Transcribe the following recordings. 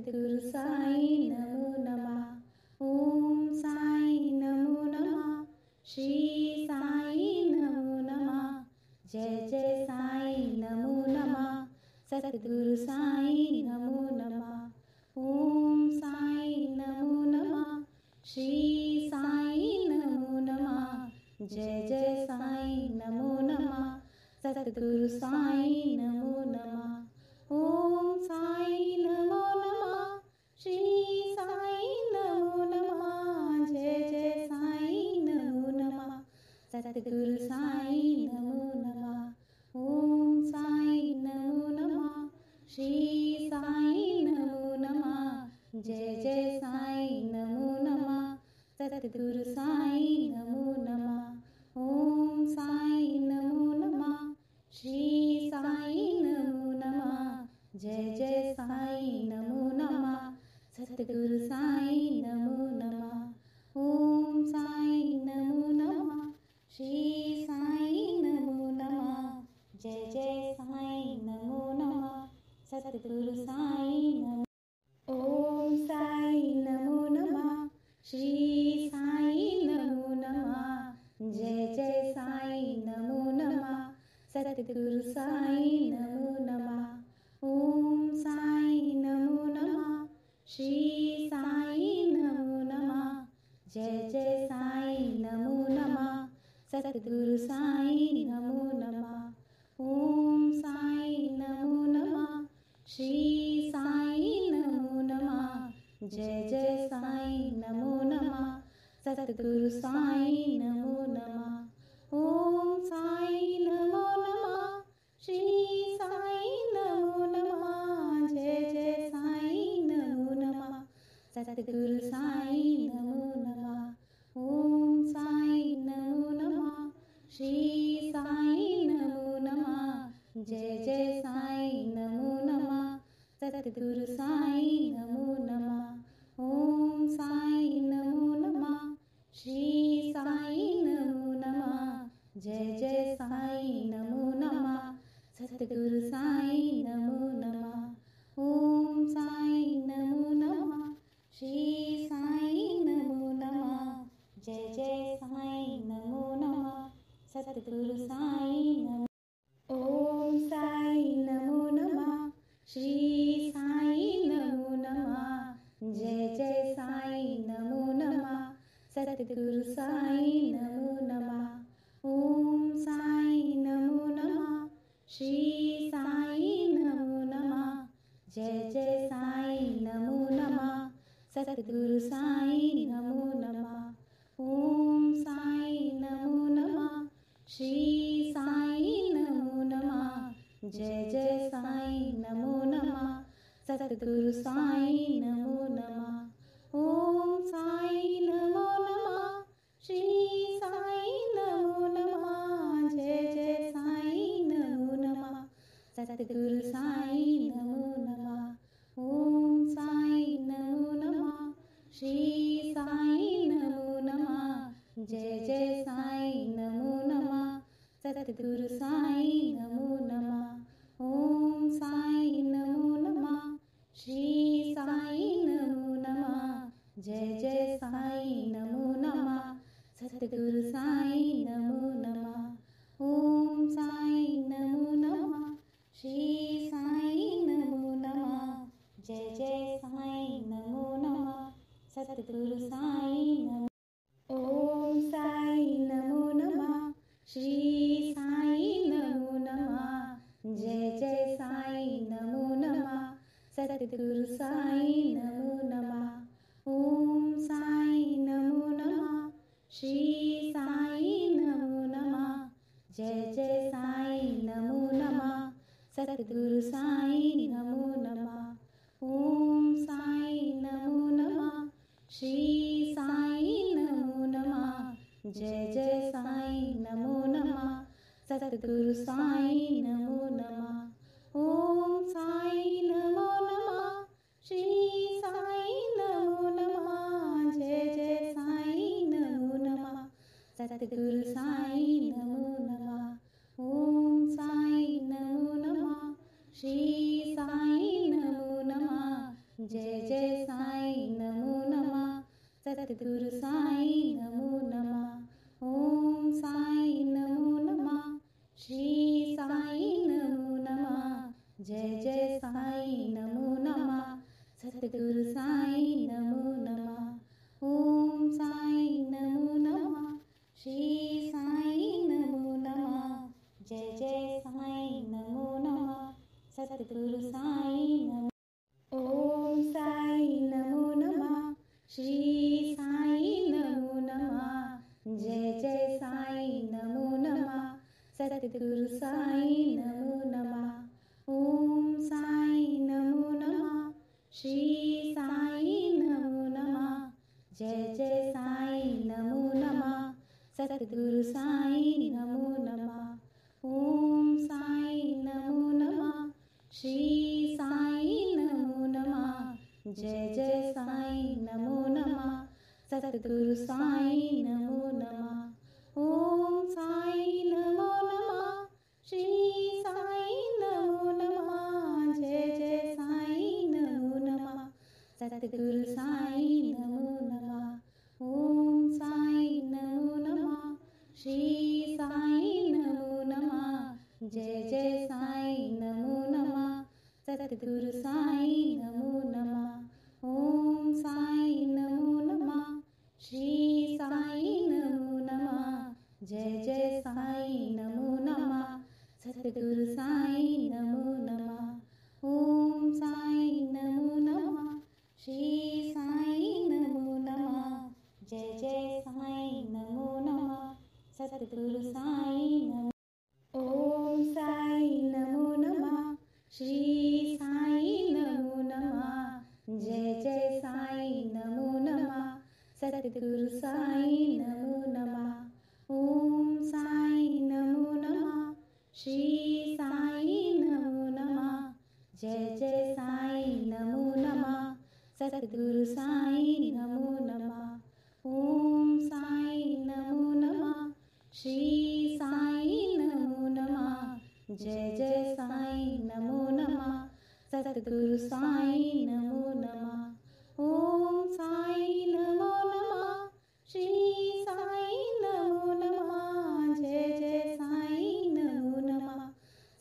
सद्गुरु साई नमो नमः। ओम साई नमो नमः। श्री साई नमो नमः। जय जय साई नमो नमः। सद्गुरु साई नमो नमः। ओम साई नमो नमः। श्री साई नमो नमः। जय जय साई नमो नमः। सद्गुरु साई नमो नमः। ओम साई नमो नमः। श्री साई नमो नमः। जय जय साई नमो नमः। सद्गुरु साई नमो नमः। ओम साई नमो नमः। श्री साई नमो नमः। जय जय साई नमो नमः। सद्गुरु साई नमो नमः। ओम साई नमो नमः। श्री साई नमो नमः। जय जय साई नमो नमः। सद्गुरु साई नमो नमः। ओम साई नमो नमः। श्री साई नमो नमः। जय जय साई नमो नमः। सद्गुरु साई नमो। ओम साई नमो नमः। श्री साई नमो नमः। जय जय साई नमो नमः। सद्गुरु साई नमो नमः। ओम साई नमो नमः। श्री साई नमो नमः। जय जय साई नमो नमः। सद्गुरु साई नमो नमः। ओम साई नमो नमः। श्री साई नमो नमः। जय जय साई नमो नमः। सद्गुरु साई नमो नमः। ओम साई नमो नमः। श्री साई नमो नमः। जय जय साई नमो नमः। सद्गुरु साई नमो नमः। ओम साई नमो नमः। श्री साई नमो नमः। जय जय साई नमो नमः। सद्गुरु साई नमो नमः। ओम साई नमो नमः। श्री साई नमो नमः। जय जय साई नमो नमः। सद्गुरु साई नमो नमः। ओम साई नमो नमः। श्री साई नमो नमः। जय जय साई नमो नमः। सद्गुरु साई नमो। ओम साई नमो नमः। श्री साई नमो नमः। जय जय साई नमो नमः। सद्गुरु साई नमो नमः। ओम साई नमो नमः। श्री साई नमो नमः। जय जय साई नमो नमः। सद्गुरु साई नमो नमः। ओम साई नमो नमः। श्री साई नमो नमः। जय जय साई नमो नमः। सद्गुरु साई नमो नमः। ओम साई नमो नमः। श्री साई नमो नमः। जय जय साई नमो नमः। सद्गुरु साई नमो नमः। ओम साई नमो नमः। श्री साई नमो नमः। जय जय साई नमो नमः। सद्गुरु साई नमो नमः। ओम साई नमो नमः। श्री साई नमो नमः। जय जय साई नमो नमः। सद्गुरु साई नमो नमः। ओम साई नमो नमः। श्री साई नमो नमः। जय जय साई नमो नमः। सद्गुरु साई नमो। ओम साई नमो नमः। श्री साई नमो नमः। जय जय साई नमो नमः। सद्गुरु साई नमो नमः। ओम साई नमो नमः। श्री साई नमो नमः। जय जय साई नमो नमः। सद्गुरु साई नमो नमः। ओम साई नमो नमः। श्री साई नमो नमः। जय जय साई नमो नमः। सद्गुरु साई नमो नमः। ओम साई नमो नमः। श्री साई नमो नमः। जय जय साई नमो नमः। सद्गुरु साई नमो नमः। ओम साई नमो नमः। श्री साई नमो नमः। जय जय साईं नमो नमः। सतगुरु साईं नमो नमः। ओम साईं नमो नमः। श्री साईं नमो नमः। जय जय साईं नमो नमः। सतगुरु साईं नमो नमः। ओम साईं नमो नमः। श्री साईं नमो नमः। जय जय साईं नमो नमः। सतगुरु साईं नमो। ओम साईं नमो नमः। श्री साईं नमो नमः। जय जय साईं नमो नमः। सतगुरु साईं नमो नमः। ओम साईं नमो नमः। श्री साईं नमो नमः। जय जय साईं नमो नमः। सतगुरु साईं नमो नमः। ओम साईं नमो नमः। श्री साईं नमो नमः। जय जय साईं नमो नमः। सतगुरु साईं नमो नमः। ओम साईं नमो नमः। श्री साईं नमो नमः। जय जय साईं नमो नमः। सतगुरु साईं नमो नमः। ओम साईं नमो नमः। श्री साईं नमो नमः। जय जय साईं नमो नमः। सतगुरु साईं नमो नमः। ओम साईं नमो नमः। श्री साईं नमो नमः। जय जय साईं नमो नमः। सतगुरु साईं नमो नमः। ओम साईं नमो नमः। श्री साईं नमो नमः। जय जय साईं नमो नमः। सतगुरु साईं नमो। ओम साईं नमो नमः। श्री साईं नमो नमः। जय जय साईं नमो नमः। सतगुरु साईं नमो नमः। ओम साईं नमो नमः। श्री साईं नमो नमः। जय जय साईं नमो नमः। सतगुरु साईं नमो नमः। ओम साईं नमो नमः। श्री साईं नमो नमः। जय जय साईं नमो नमः। सतगुरु साईं नमो नमः। ओम साईं नमो नमः। श्री साईं नमो नमः। जय जय साईं नमो नमः।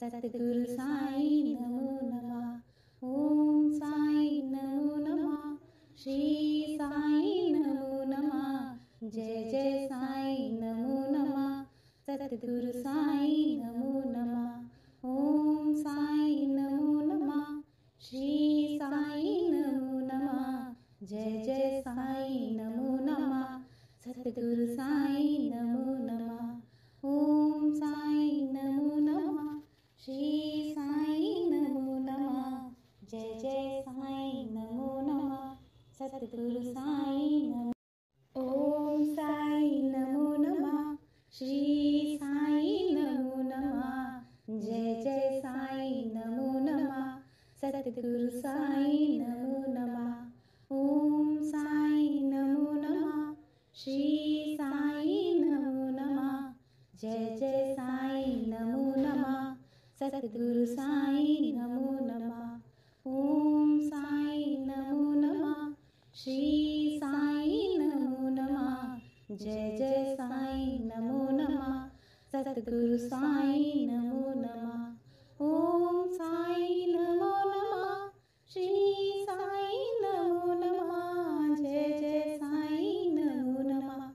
सतगुरु साईं नमो नमः। ओम साईं नमो नमः। श्री साईं नमो नमः। जय जय साईं नमो नमः। सतगुरु साईं नमो नमः। ओम साईं नमो नमः। श्री साईं नमो नमः। जय जय साईं नमो नमः। सतगुरु साईं नमो नमः। ओम साईं नमो नमः। श्री साईं नमो नमः। जय जय साईं नमो नमः। सतगुरु साईं नमो। ओम साईं नमो नमः। श्री साईं नमो नमः। जय जय साईं नमो नमः। सतगुरु साईं नमो नमः। ओम साईं नमो नमः। श्री साईं नमो नमः। जय जय साईं नमो नमः। सतगुरु साईं नमो नमः। ओम साईं नमो नमः। श्री साईं नमो नमः। जय जय साईं नमो नमः। सतगुरु साईं नमो नमः। ओम साईं नमो नमः। श्री साईं नमो नमः। जय जय साईं नमो नमः।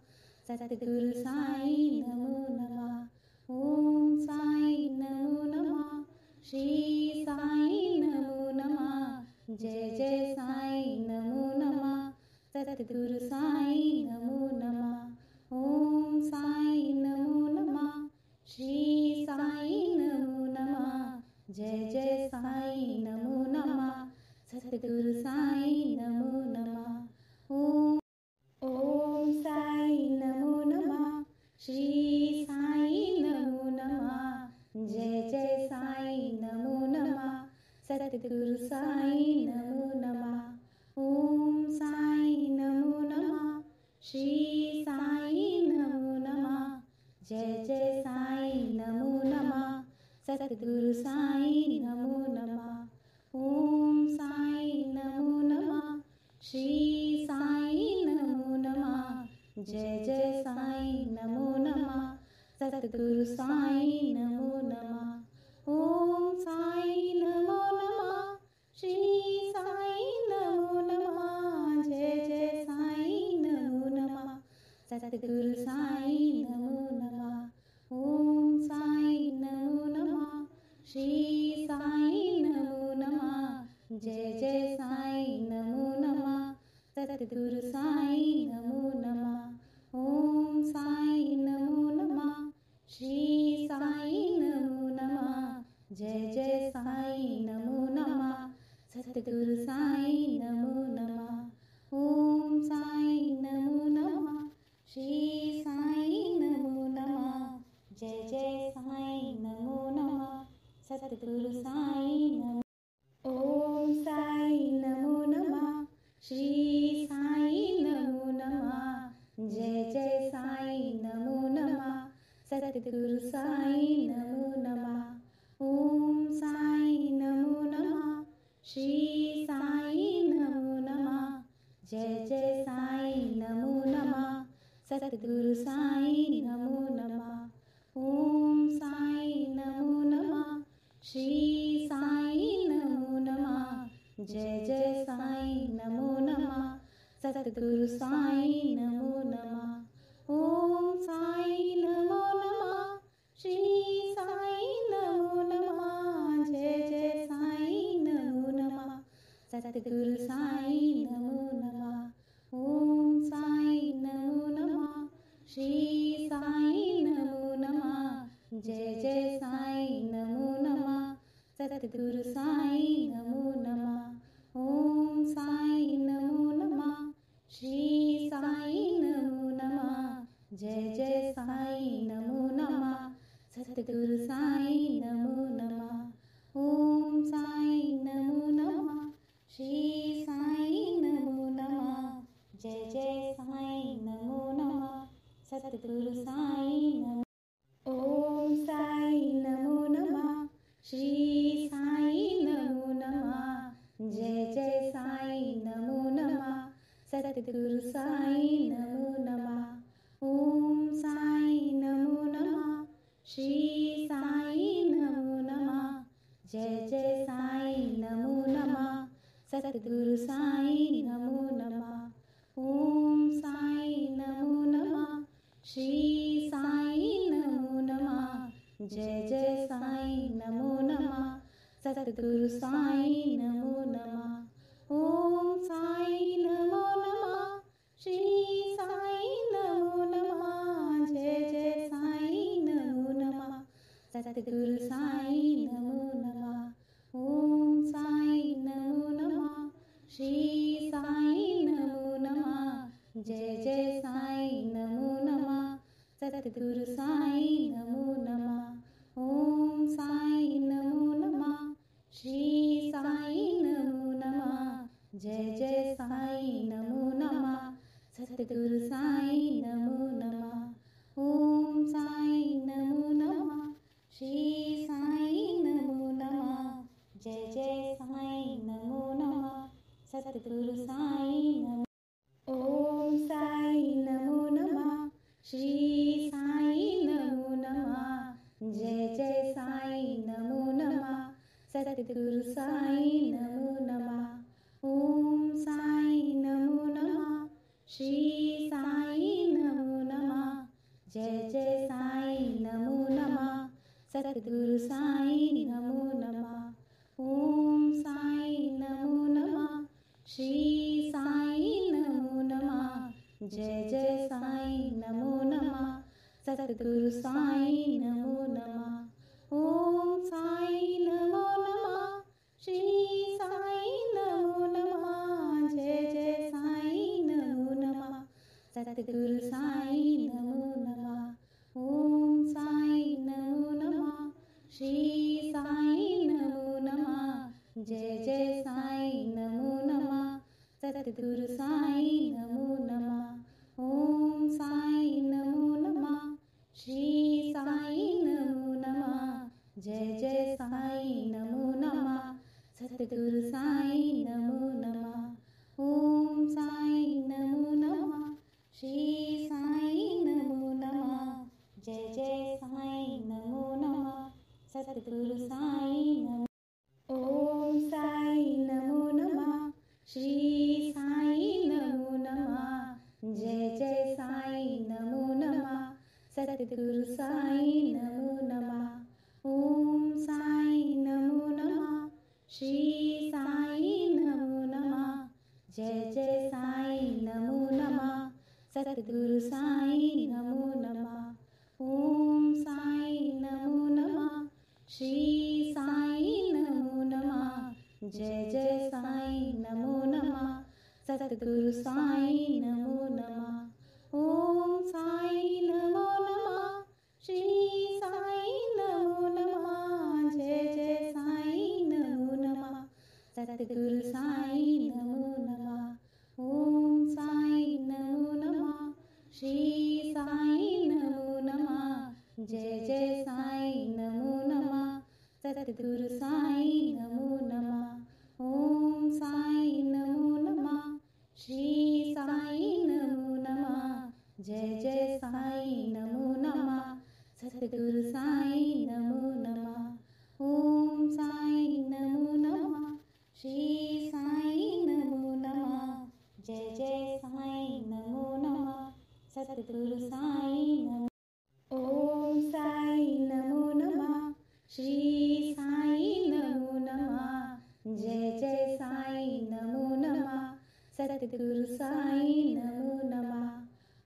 सतगुरु साईं नमो नमः। ओम साईं नमो नमः। श्री साईं नमो नमः। जय जय साईं नमो नमः। सतगुरु साईं नमो नमः। ओम साईं नमो नमः। श्री साईं नमो नमः। जय जय साईं नमो नमः। सतगुरु साईं नमो नमः। ओम साईं नमो नमः। श्री साईं नमो नमः। जय जय साईं नमो नमः। सतगुरु साईं नमो नमः। ओम साईं नमो नमः। श्री साईं नमो नमः। जय जय साईं नमो नमः। सतगुरु साईं नमो नमः। ओम साईं नमो नमः। जय जय साईं नमो नमः सतगुरु साईं नमो नमः ओम साईं नमो नमः श्री साईं नमो नमः जय जय साईं नमो नमः सतगुरु साईं नमो नमः ओम साईं नमो नमः श्री साईं नमो नमः जय जय साईं नमो नमः सतगुरु साईं नमो नमः ओम साईं नमो नमः श्री साईं नमो नमः जय जय साईं नमो नमः सतगुरु साईं नमो नमः ओम साईं नमो नमः श्री साईं नमो नमः जय जय साईं नमो नमः सतगुरु साईं नमो ओम साईं नमो नमः श्री साईं नमो नमः जय जय साईं नमो नमः सतगुरु साईं नमो नमः ओम साईं नमो नमः श्री साईं नमो नमः जय जय साईं नमो नमः सतगुरु साईं नमो नमः ओम साईं नमो नमः श्री साईं नमो नमः जय जय साईं नमो नमः सतगुरु साईं नमो नमः ओम साईं नमो नमः श्री साईं नमो नमः जय जय साईं नमो नमः सतगुरु साईं नमो नमः ओम साईं नमो नमः श्री साईं नमो नमः जय जय साईं नमो नमः सतगुरु साईं नमो नमः ओम साईं नमो नमः श्री साईं नमो नमः जय जय साईं नमो नमः सतगुरु साईं नमो नमः ओम साईं नमो नमः श्री साईं नमो नमः जय जय साईं नमो नमः सतगुरु साईं नमो ओम साईं नमो नमः श्री साईं नमो नमः जय जय साईं नमो नमः सतगुरु साईं नमो नमः ओम साईं नमो नमः श्री साईं नमो नमः जय जय साईं नमो नमः सतगुरु साईं नमो नमः ओम साईं नमो नमः श्री साईं नमो नमः जय जय साईं नमो नमः सतगुरु साईं नमो नमः ओम साईं नमो नमः श्री साईं नमो नमः जय जय साईं नमो नमः सतगुरु साईं नमो नमः ओम साईं नमो नमः श्री साईं नमो नमः जय जय साईं नमो नमः सतगुरु साईं नमो नमः ओम साईं नमो नमः श्री साईं नमो नमः जय जय साईं नमो नमः सतगुरु साईं नमो नमः ओम साईं नमो नमः श्री साईं नमो नमः जय जय साईं नमो नमः सतगुरु साईं नमो ओम साईं नमो नमः श्री साईं नमो नमः जय जय साईं नमो नमः सतगुरु साईं नमो नमः ओम साईं नमो नमः श्री साईं नमो नमः जय जय साईं नमो नमः सतगुरु साईं नमो नमः ओम साईं नमो नमः श्री साईं नमो नमः जय जय साईं नमो नमः सतगुरु साईं नमो नमः ओम साईं नमो नमः श्री साईं नमो नमः जय जय साईं नमो नमः सतगुरु साईं नमो नमः ओम साईं नमो नमः श्री साईं नमो नमः जय जय साईं नमो नमः सतगुरु साईं नमो नमः ओम साईं नमो नमः श्री साईं सतगुरु साई नमो नमः। ओम साई नमो नमः। श्री साई नमो नमः। जय जय साई नमो नमः। सतगुरु साई नमो नमः। ओम साई नमो नमः। श्री साई नमो नमः। जय जय साई नमो नमः। सतगुरु साई नमो नमः। ओम साई नमो नमः। श्री साई नमो नमः। जय जय साई नमो नमः। सतगुरु साई नमो नमः। ओम साई नमो नमः। श्री साई नमो नमः। जय जय साई नमो नमः। सतगुरु साई नमो नमः। ओम साई नमो नमः। श्री साई नमो नमः। जय जय साई नमो नमः। सतगुरु साई नमो नमः। ओम साई नमो नमः। श्री साई नमो नमः। जय जय साई नमो नमः। सतगुरु साई नमो। ओम साई नमो नमः। श्री साई नमो नमः। जय जय साई नमो नमः। सतगुरु साई नमो नमः।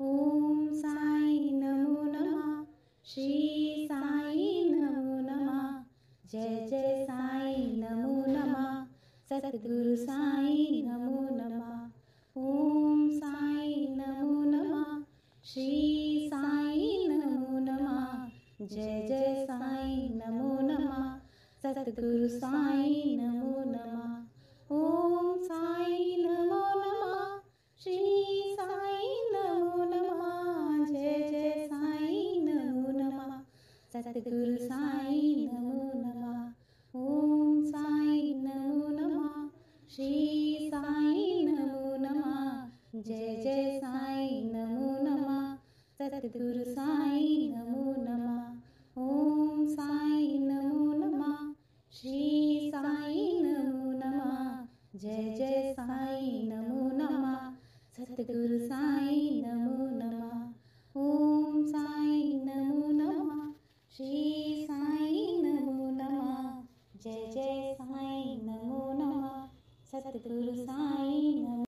ओम साई नमो नमः। श्री साई नमो नमः। जय जय साई नमो नमः। सतगुरु साई नमो नमः। ओम साई नमो नमः। श्री साई नमो नमः। जय जय साई नमो नमः। सतगुरु साई नमो नमः। ओम साई नमो नमः। श्री साई नमो नमः। जय जय साई नमो नमः। सतगुरु साई नमो नमः। ओम साई नमो नमः। श्री साई नमो नमः। जय जय साई नमो नमः। सतगुरु साई नमो नमः। ओम साई नमो नमः। श्री साई नमो नमः। जय जय साई नमो नमः। सतगुरु साई नमो नमः। ओम साई नमो नमः। श्री साई नमो नमः। जय जय साई नमो नमः। सतगुरु साई नमो।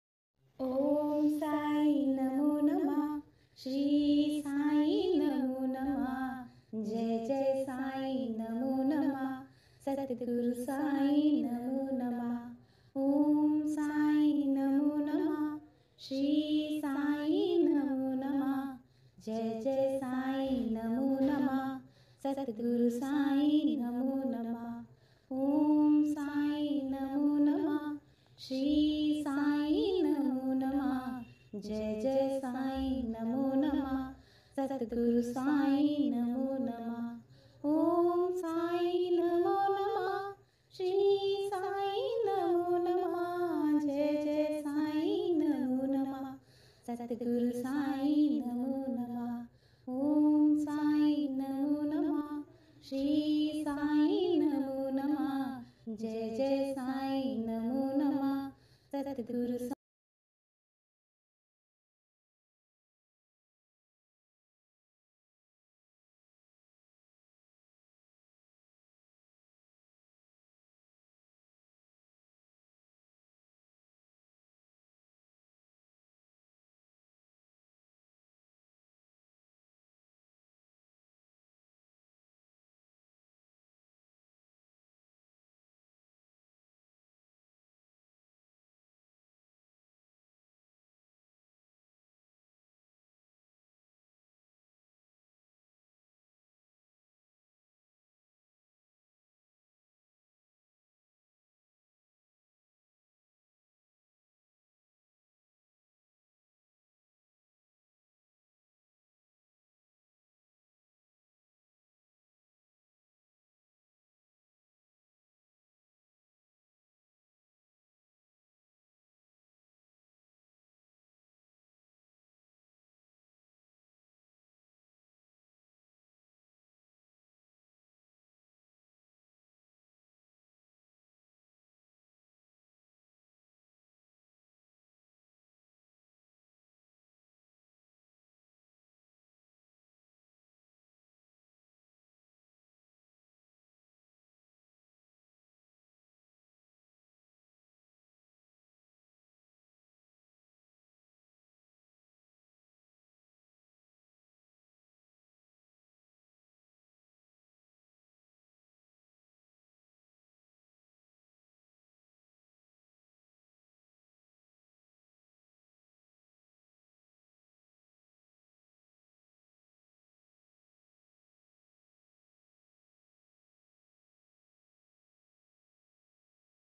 ओम साई नमो नमः। श्री साई नमो नमः। जय जय साई नमो नमः। सतगुरु साई नमो नमः। ओम साई नमो नमः। श्री साई नमो नमः। जय जय साई नमो नमः। सतगुरु साई नमो नमः। ओम साई नमो नमः। श्री साई नमो नमः। जय जय साई नमो नमः। सतगुरु साई नमो नमः। ओम साई नमो नमः। श्री साई नमो नमः। जय जय साई नमो नमः। सतगुरु साई नमो नमः। ओम साई नमो नमः। श्री साई नमो नमः। जय जय साई नमो नमः। सतगुरु